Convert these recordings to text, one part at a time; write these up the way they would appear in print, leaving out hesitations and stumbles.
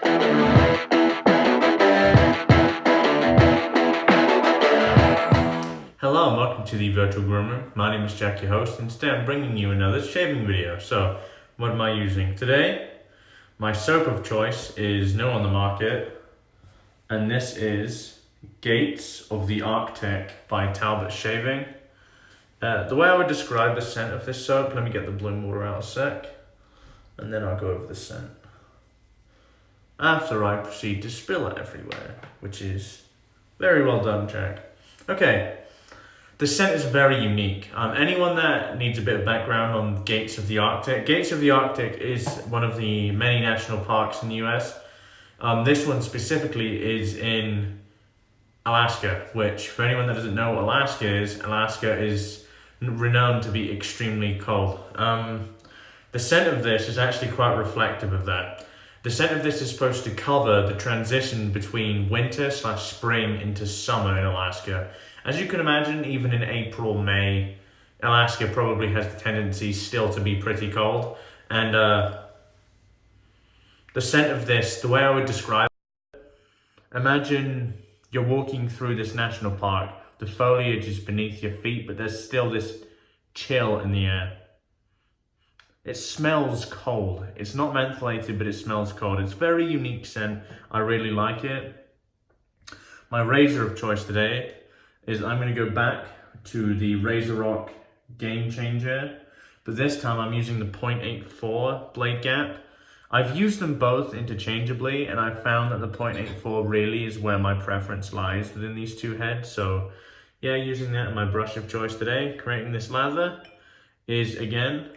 Hello and welcome to the Virtual Groom Room. My name is Jack, your host, and today I'm bringing you another shaving video. So, what am I using today? My soap of choice is new on the market, and this is Gates of the Arctic by Talbot Shaving. The way I would describe the scent of this soap, let me get the bloom water out a sec, and then I'll go over the scent. After I proceed to spill it everywhere, which is very well done, Jack. Okay. The scent is very unique. Anyone that needs a bit of background on Gates of the Arctic. Gates of the Arctic is one of the many national parks in the US. This one specifically is in Alaska, which for anyone that doesn't know what Alaska is renowned to be extremely cold. The scent of this is actually quite reflective of that. The scent of this is supposed to cover the transition between winter/spring into summer in Alaska. As you can imagine, even in April, May, Alaska probably has the tendency still to be pretty cold. And the scent of this, the way I would describe it, imagine you're walking through this national park. The foliage is beneath your feet, but there's still this chill in the air. It smells cold. It's not mentholated, but it smells cold. It's a very unique scent. I really like it. My razor of choice today is I'm going to go back to the Razorock Gamechanger, but this time I'm using the 0.84 blade gap. I've used them both interchangeably, and I've found that the 0.84 really is where my preference lies within these two heads. So yeah, using that in my brush of choice today, creating this lather is again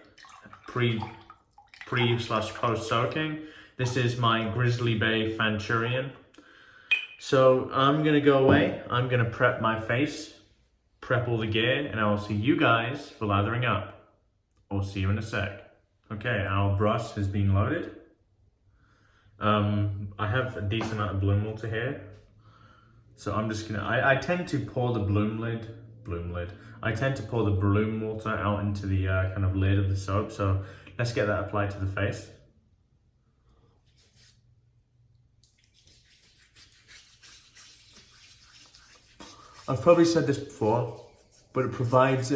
pre/post soaking. This is my Grizzly Bay Fanchurian. So I'm gonna go away, I'm gonna prep my face, prep all the gear, and I will see you guys for lathering up. I'll see you in a sec. Okay, our brush has been loaded. I have a decent amount of bloom water here. So I'm just gonna, I tend to pour the I tend to pour the bloom water out into the kind of lid of the soap. So let's get that applied to the face. I've probably said this before, but it provides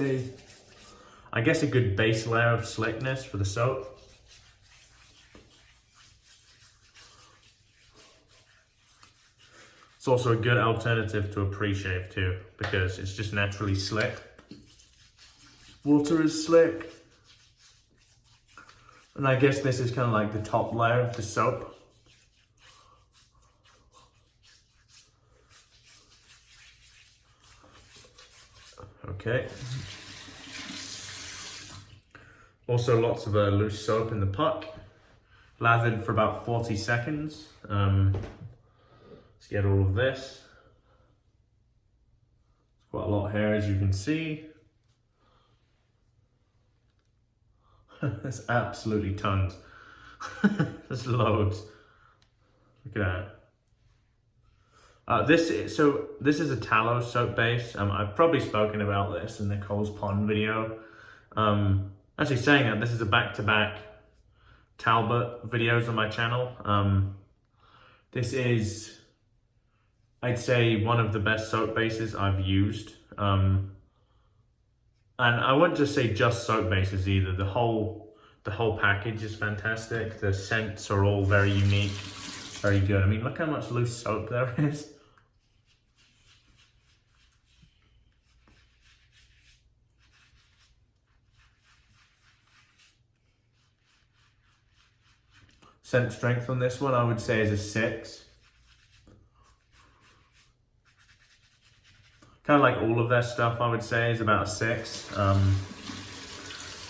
I guess a good base layer of slickness for the soap. It's also a good alternative to a pre-shave too, because it's just naturally slick. Water is slick. And I guess this is kind of like the top layer of the soap. Okay. Also lots of loose soap in the puck. Lathered for about 40 seconds. Let's get all of this. There's quite a lot here, as you can see. There's absolutely tons. There's loads. Look at that. This is a tallow soap base. I've probably spoken about this in the Cole's Pond video. Actually saying that, this is a back-to-back Talbot videos on my channel. This is, I'd say, one of the best soap bases I've used. And I wouldn't just say just soap bases either. The whole package is fantastic. The scents are all very unique, very good. I mean, look how much loose soap there is. Scent strength on this one, I would say, is a 6. Kind of like all of their stuff, I would say, is about a 6.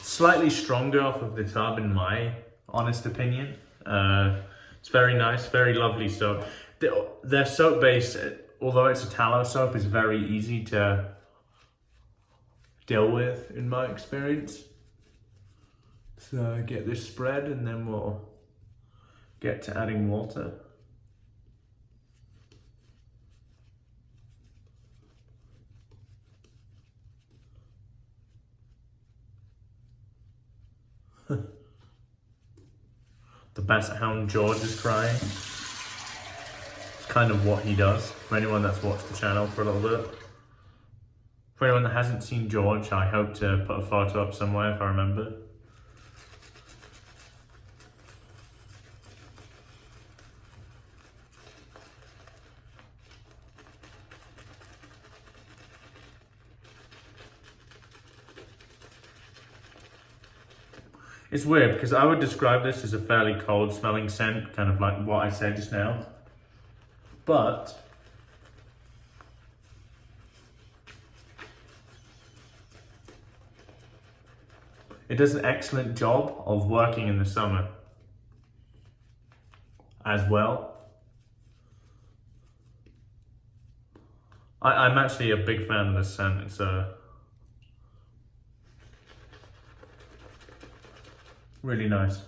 Slightly stronger off of the tub, in my honest opinion. It's very nice, very lovely soap. Their soap base, although it's a tallow soap, is very easy to deal with, in my experience. So get this spread, and then we'll get to adding water. The Basset Hound George is crying. kind of what he does, for anyone that's watched the channel for a little bit. For anyone that hasn't seen George, I hope to put a photo up somewhere if I remember. It's weird because I would describe this as a fairly cold smelling scent, kind of like what I said just now. But it does an excellent job of working in the summer as well. I'm actually a big fan of this scent. It's really nice.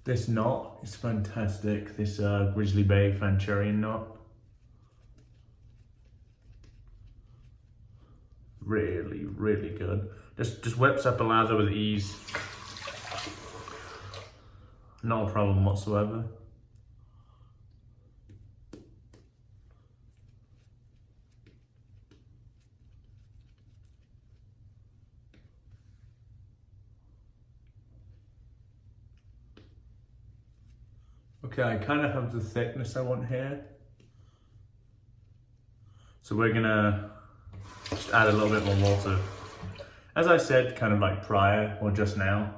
This knot is fantastic. This Grizzly Bay Fanchurian knot. Really, really good. Just whips up a lather with ease. Not a problem whatsoever. Okay, I kind of have the thickness I want here. So we're gonna just add a little bit more water. As I said, kind of like prior or just now,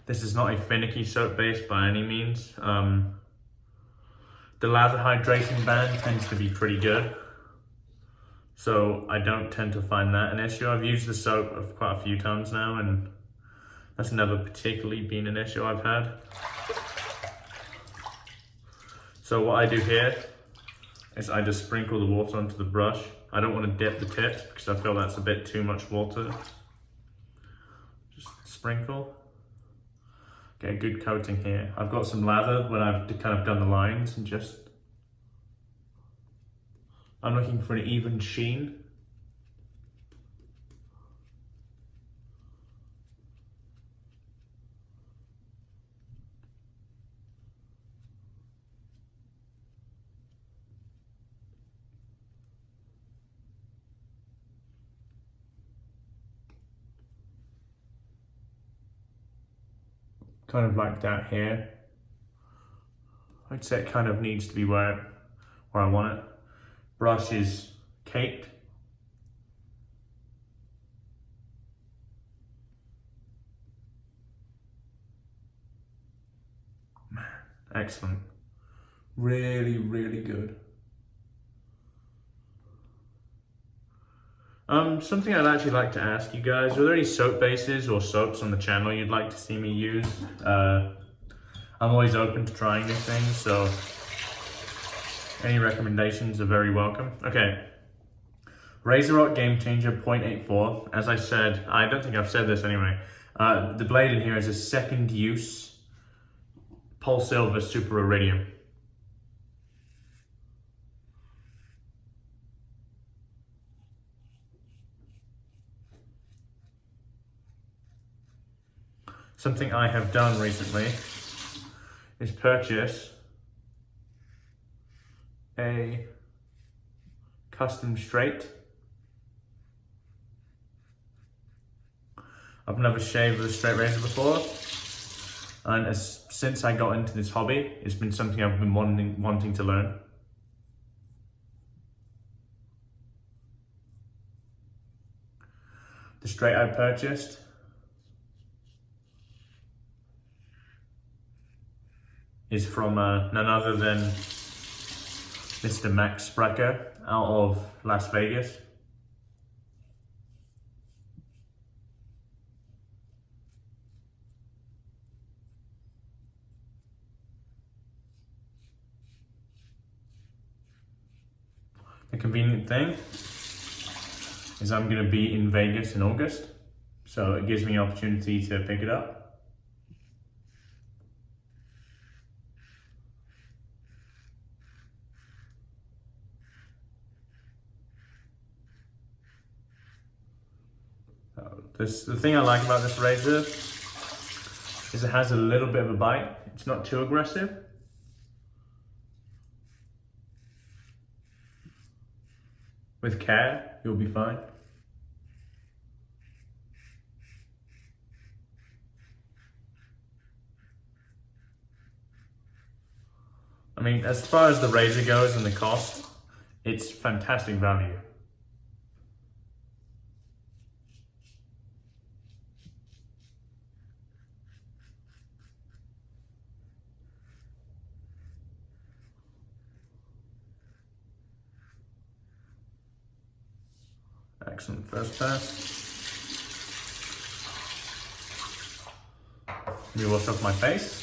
this is not a finicky soap base by any means. The lather hydration band tends to be pretty good, so I don't tend to find that an issue. I've used the soap quite a few times now, and that's never particularly been an issue I've had. So what I do here is I just sprinkle the water onto the brush. I don't want to dip the tips because I feel that's a bit too much water. Just sprinkle. Get a good coating here. I've got some lather when I've kind of done the lines and just... I'm looking for an even sheen. Kind of like that here. I'd say it kind of needs to be where I want it. Brush is caked. Man, excellent. Really, really good. Something I'd actually like to ask you guys, are there any soap bases or soaps on the channel you'd like to see me use? I'm always open to trying new things, so any recommendations are very welcome. Okay, Razorock Gamechanger 0.84. As I said, I don't think I've said this anyway, the blade in here is a second use Polsilver Super Iridium. Something I have done recently is purchase a custom straight. I've never shaved with a straight razor before, and since I got into this hobby, it's been something I've been wanting to learn. The straight I purchased is from none other than Mr. Max Sprecher out of Las Vegas. The convenient thing is I'm going to be in Vegas in August, so it gives me an opportunity to pick it up. The thing I like about this razor is it has a little bit of a bite. It's not too aggressive. With care, you'll be fine. I mean, as far as the razor goes and the cost, it's fantastic value. Excellent first pass. Let me wash off my face.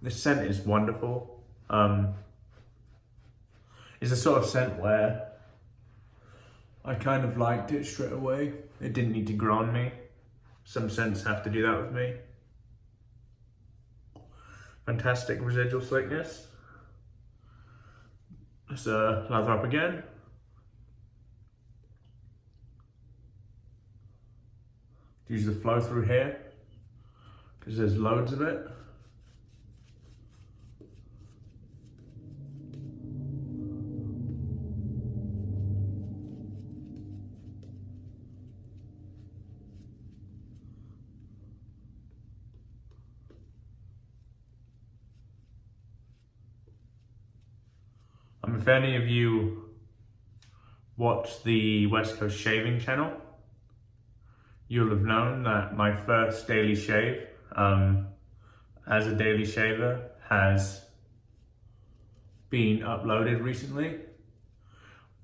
This scent is wonderful. It's a sort of scent where I kind of liked it straight away. It didn't need to grow on me. Some scents have to do that with me. Fantastic residual slickness. Let's lather up again. Use the flow through here because there's loads of it. If any of you watch the West Coast Shaving channel, you'll have known that my first daily shave as a daily shaver has been uploaded recently.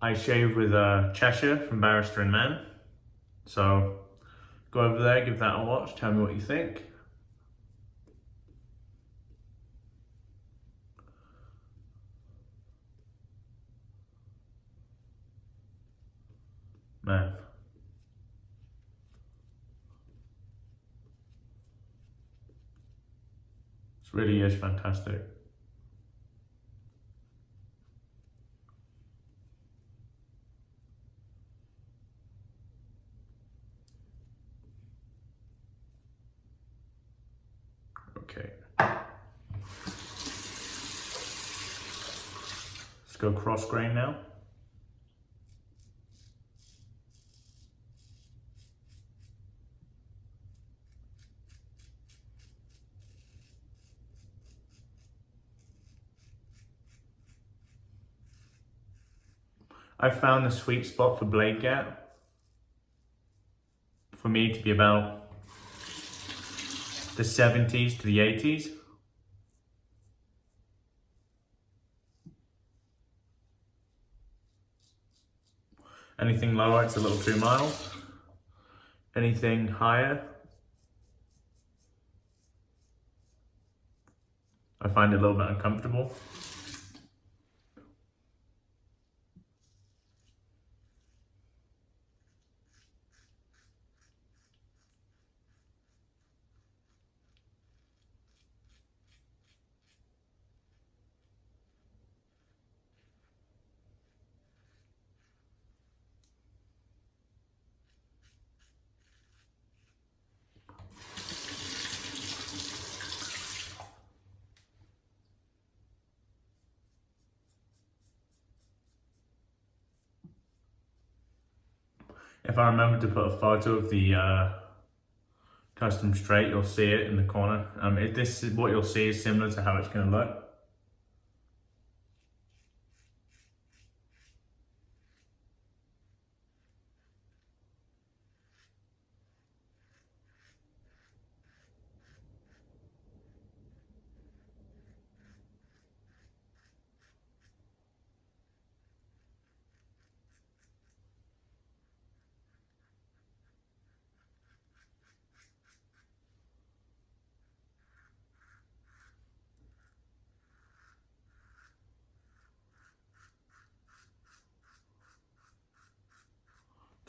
I shave with Cheshire from Barrister and Man. So go over there, give that a watch, tell me what you think. Man. This really is fantastic. Okay. Let's go cross grain now. I found the sweet spot for blade gap for me to be about the 70s to the 80s. Anything lower, it's a little too mild. Anything higher, I find it a little bit uncomfortable. If I remember to put a photo of the custom straight, you'll see it in the corner. If this is what you'll see is similar to how it's going to look.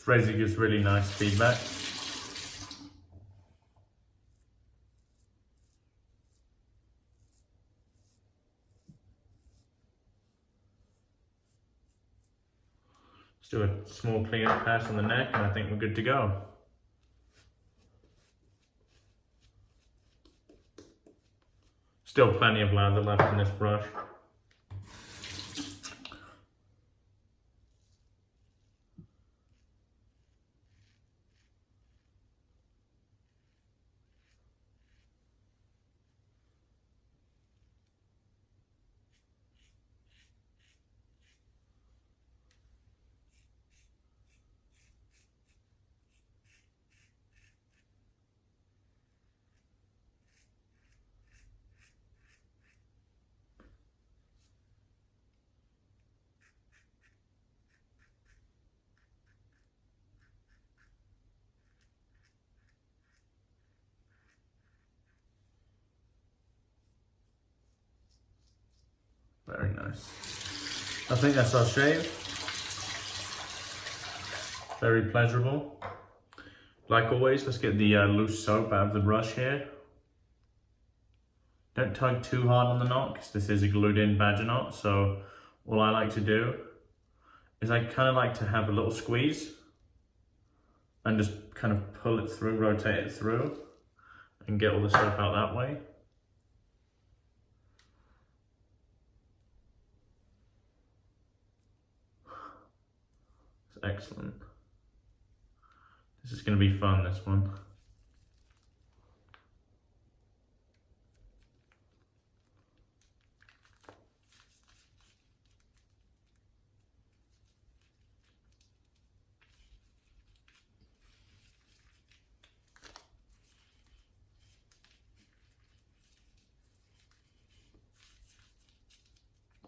Razor gives really nice feedback. Let's do a small cleanup pass on the neck and I think we're good to go. Still plenty of lather left in this brush. Very nice. I think that's our shave. Very pleasurable. Like always, let's get the loose soap out of the brush here. Don't tug too hard on the knot because this is a glued in badger knot. So all I like to do is I kind of like to have a little squeeze and just kind of pull it through, rotate it through and get all the soap out that way. Excellent. This is going to be fun, this one.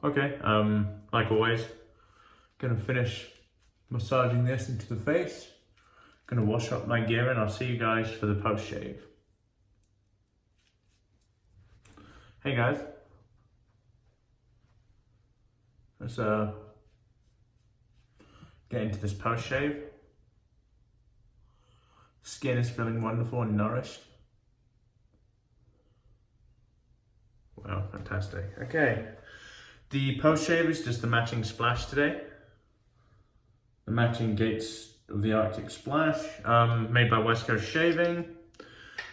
Okay, like always, gonna finish massaging this into the face. Gonna wash up my gear and I'll see you guys for the post shave. Hey guys. Let's get into this post shave. Skin is feeling wonderful and nourished. Wow, fantastic. Okay. The post shave is just the matching splash today. The matching Gates of the Arctic splash, made by West Coast Shaving.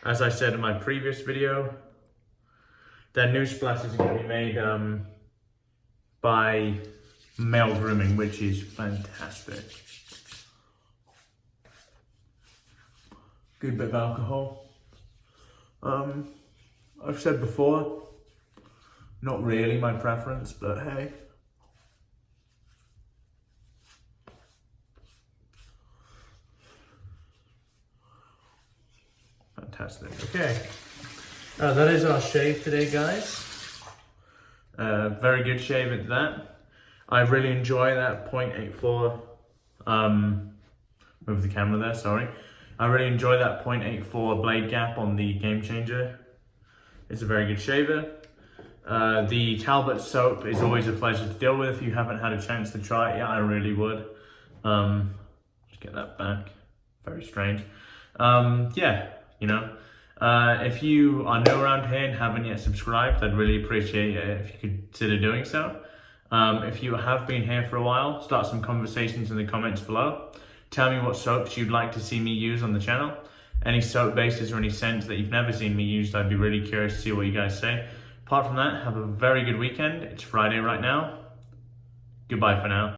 As I said in my previous video, their new splashes are going to be made by Male Grooming, which is fantastic. Good bit of alcohol. I've said before, not really my preference, but hey. Fantastic. Okay, that is our shave today, guys. Very good shave at that. I really enjoy that 0.84. Move the camera there. Sorry. I really enjoy that 0.84 blade gap on the Gamechanger. It's a very good shaver. The Talbot soap is always a pleasure to deal with. If you haven't had a chance to try it yet, I really would. Just get that back. Very strange. Yeah. You know, if you are new around here and haven't yet subscribed, I'd really appreciate it if you could consider doing so. If you have been here for a while, start some conversations in the comments below. Tell me what soaps you'd like to see me use on the channel. Any soap bases or any scents that you've never seen me use, I'd be really curious to see what you guys say. Apart from that, have a very good weekend. It's Friday right now. Goodbye for now.